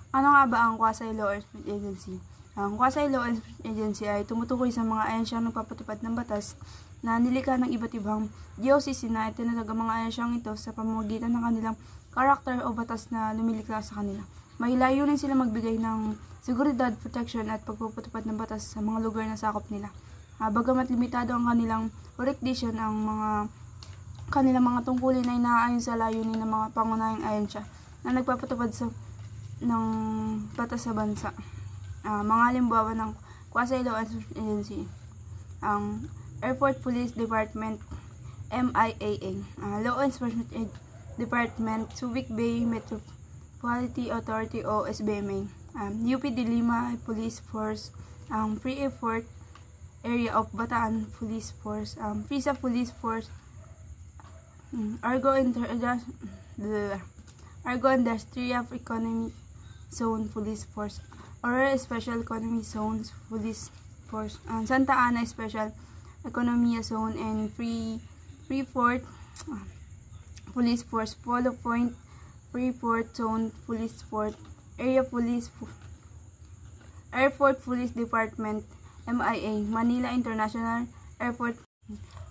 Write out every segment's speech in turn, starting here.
Ano nga ba ang Quasi-Law Enforcement Agency? Ang Quasi-Law Enforcement Agency ay tumutukoy sa mga ahensyang nagpapatupad ng batas na nilikha ng iba't ibang DOCC na itinatag ang mga ahensyang ito sa pamamagitan ng kanilang karakter o batas na lumilikha sa kanila. May layunin sila magbigay ng seguridad, protection at pagpapatupad ng batas sa mga lugar na sakop nila. Bagamat limitado ang kanilang jurisdiction, ang kanilang mga tungkulin ay naaayon sa layunin ng mga pangunahing ahensya na nagpapatupad ng batas sa bansa. Mga halimbawa ng Quasi-Law Enforcement Agency, ang Airport Police Department, MIAA, Law Enforcement Department, Subic Bay Metropolitan Authority o SBMA, UPD Lima Police Force, ang Free Airport Area of Bataan Police Force, FISA Police Force, Argo Industrial Economic Zone Police Force, Aurora Special Economic Zones Police Force, Santa Ana Special Economic Zone and Freeport Police Force, Polo Point Freeport Zone Police Force, Airport Police Department, MIA, Manila International Airport.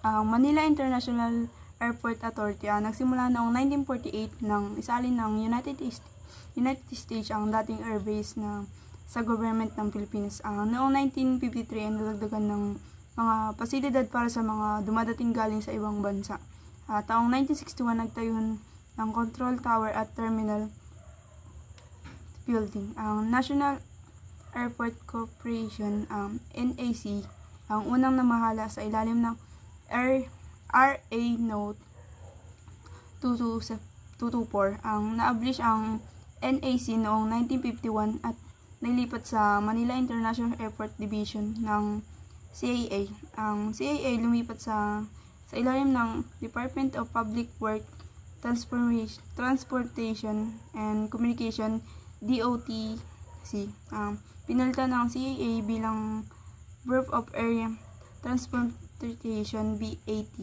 Manila International Airport Authority nagsimula noong 1948 nang isalin ng United States ang dating airbase sa government ng Pilipinas. Noong 1953 ay nalagdagan ng mga pasilidad para sa mga dumadating galing sa ibang bansa. Taong 1961 nagtayo ng control tower at terminal building. Ang National Airport Corporation, NAC, ang unang namahala sa ilalim ng RA Note 224. Naabolish ang NAC noong 1951 at nailipat sa Manila International Airport Division ng CAA. Ang CAA lumipat sa ilalim ng Department of Public Works, Transportation and Communication, DOTC. Pinalitan ng CAA bilang Bureau of Area Transportation, BAT.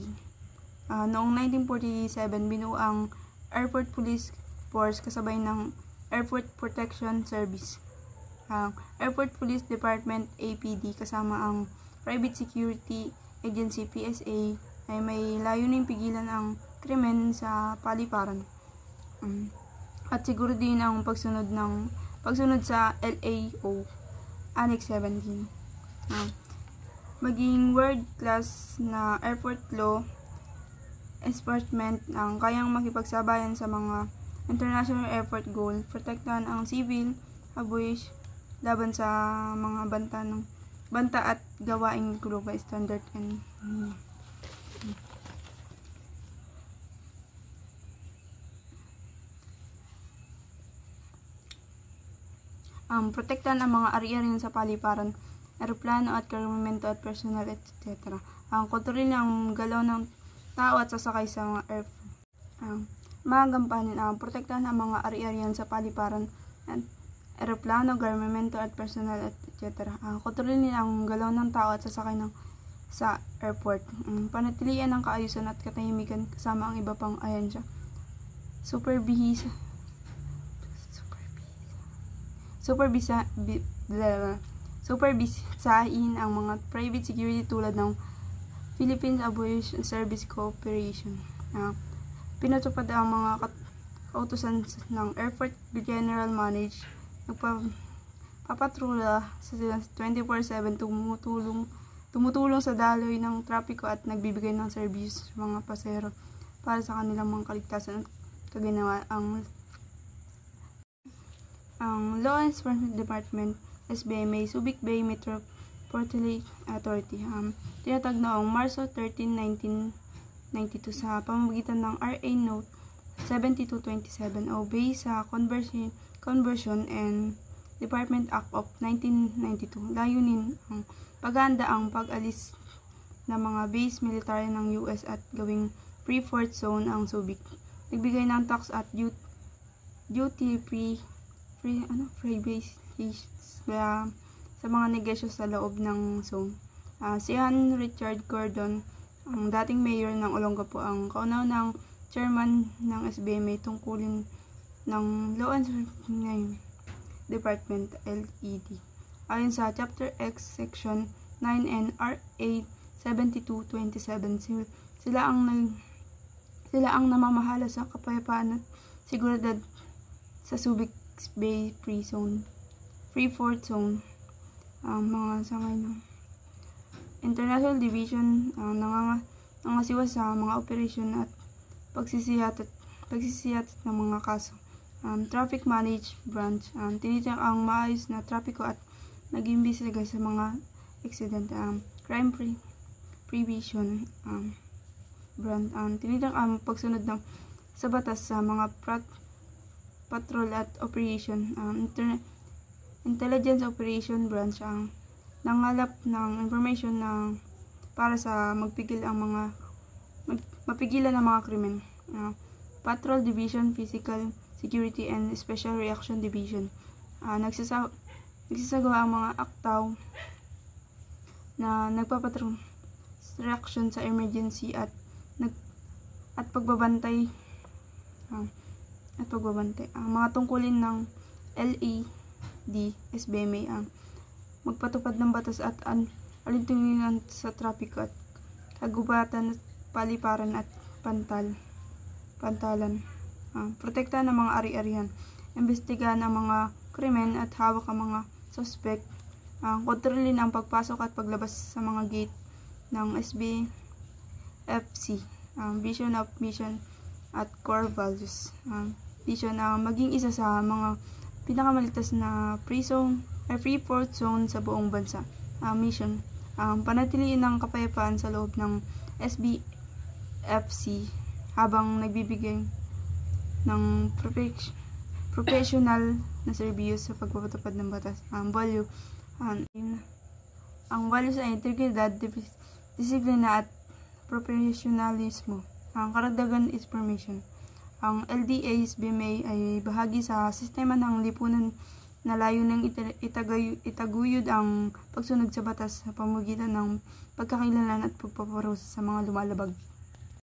Noong 1947, binuo ang Airport Police Force kasabay ng Airport Protection Service. Airport Police Department, APD, kasama ang Private Security Agency, PSA, ay may layuning pigilan ang krimen sa paliparan. At siguro din ang pagsunod sa LAO Annex 17. Maging world-class na airport law enforcement ang kayang makipagsabayan sa mga international airport goal, protektahan ang civil aviation laban sa mga banta at gawaing global standard and protektahan ang mga ari-arian sa paliparan, eroplano at kargamento at personal, etc. Ang kontrolin ang galaw ng tao at sasakay sa mga airplane. Mga gampanin ang protektahan ang mga ari-arian sa paliparan at eroplano, garmamento at personal, etc. Kontrolin ang galaw ng tao at sasakay sa airport. Panatilian ang kaayusan at katahimikan kasama ang iba pang ahensya. Superbisahin ang mga private security tulad ng Philippine Aviation Service Corporation. Pinatupad ang mga kautusan ng Airport General Manager, nagpapatrula sa 24/7, tumutulong sa daloy ng trapiko at nagbibigay ng serbisyo sa mga pasahero para sa kanilang mga kaligtasan at kaginawa. Ang Law Enforcement Department, SBMA, Subic Bay Metropolitan Authority, tinatag noong Marso 13, 1992 sa pamamagitan ng RA Note 7227 o based sa Conversion and Department Act of 1992. Layunin ang paghahanda ang pag-alis ng mga base military ng US at gawing Freeport Zone ang Subic. Nagbigay ng tax at duty free base sa mga negosyo sa loob ng zone. Si Han Richard Gordon, ang dating mayor ng Olongapo, ang kauna-unahang chairman ng SBMA, tungkulin ng Law Enforcement Department LED. Ayon sa Chapter X, Section 9N RA 7227, sila ang namamahala sa kapayapaan at seguridad sa Subic Bay Freeport Zone. Mga sangay ng International Division nangasiwa sa mga operasyon at pagsisiyatat ng mga kaso. Traffic Management Branch tinitiyak ang maayos na trapiko at nag-imbestiga sa mga aksidente. Crime Prevention Branch tinitiyak ang pagsunod sa batas sa mga patrol at operation. Intelligence Operation Branch nangalap ng information para sa mapigilan ang mga krimen. Patrol Division, Physical Security and Special Reaction Division nagsasagawa ang mga aktaw na nagpapatrol reaction sa emergency at pagbabantay. Ang mga tungkulin ng LED SBMA magpatupad ng batas at alintunginan sa trapiko at kagubatan, paliparan at pantalan. Protektahan ng mga ari-arihan, imbestigahan ang mga krimen at hawak ang mga suspect. Kontrolin ang pagpasok at paglabas sa mga gate ng SBFC. Vision of mission at core values. Vision maging isa sa mga pinakamalitas na Freeport Zone sa buong bansa. Mission panatiliin ang kapayapaan sa loob ng SBFC habang nagbibigay ng professional na serbisyo sa pagpapatupad ng batas. Ang values ay integridad, disiplina at professionalismo. Ang karagdagan information. Ang LDA SBMA ay bahagi sa sistema ng lipunan na layuning itaguyod ang pagsunod sa batas sa pamamagitan ng pagkakakilanlan at pagpaparusa sa mga lumalabag.